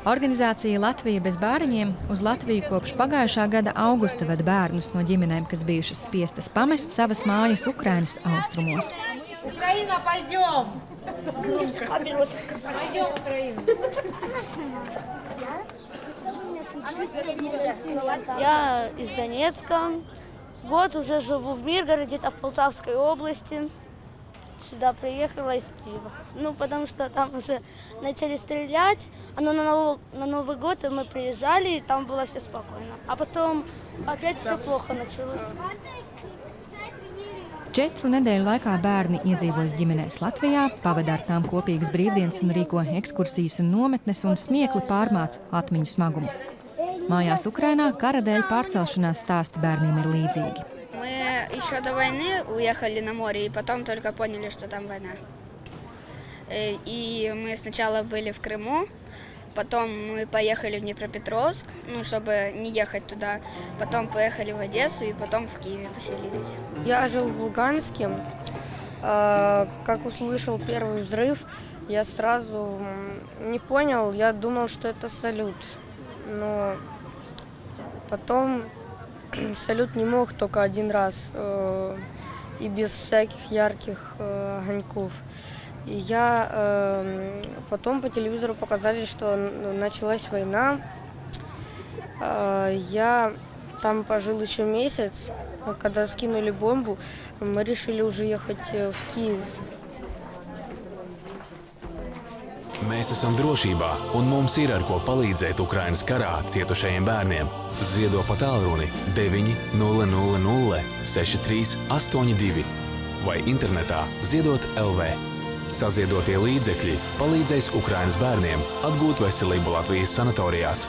Organizācija Latvija bez bērniņiem uz Latviju kopš pagājušā gada augusta ved bērnus no ģimenēm, kas bijušas spiestas pamest savas mājas Ukrainas austrumos. Украина, пойдем! Пойдем, Украина! Я из Донецка. Год уже живу в Миргороде, это в Полтавской области. Сюда приехала из Киева. Потому что там уже начали стрелять. На Новый год мы приезжали, и там было все спокойно. А потом опять все плохо началось. 4 nedēļu laikā bērni iedzīvojas ģimenēs Latvijā, pavada ar tām kopīgas brīvdienas un rīko ekskursijas un nometnes un smiekli pārmāca atmiņu smagumu. Mājās Ukrainā kara dēļ pārcelšanās stāsti bērniem ir līdzīgi. Мы еще до войны уехали на море, и потом только поняли, что там война. И мы сначала были в Крыму, потом мы поехали в Днепропетровск, чтобы не ехать туда. Потом поехали в Одессу, и потом в Киеве поселились. Я жил в Луганске. Как услышал первый взрыв, я сразу не понял, я думал, что это салют. Но потом салют не мог только один раз и без всяких ярких огоньков. И потом по телевизору показали, что началась война. Я там пожил еще месяц. Когда скинули бомбу, мы решили уже ехать в Киев. Mēs esam drošībā, un mums ir ar ko palīdzēt Ukrainas karā cietušajiem bērniem. Ziedo pa tālruni 900 6382 vai internetā ziedot LV. Saziedotie līdzekļi palīdzēs Ukrainas bērniem atgūt veselību Latvijas sanatorijās.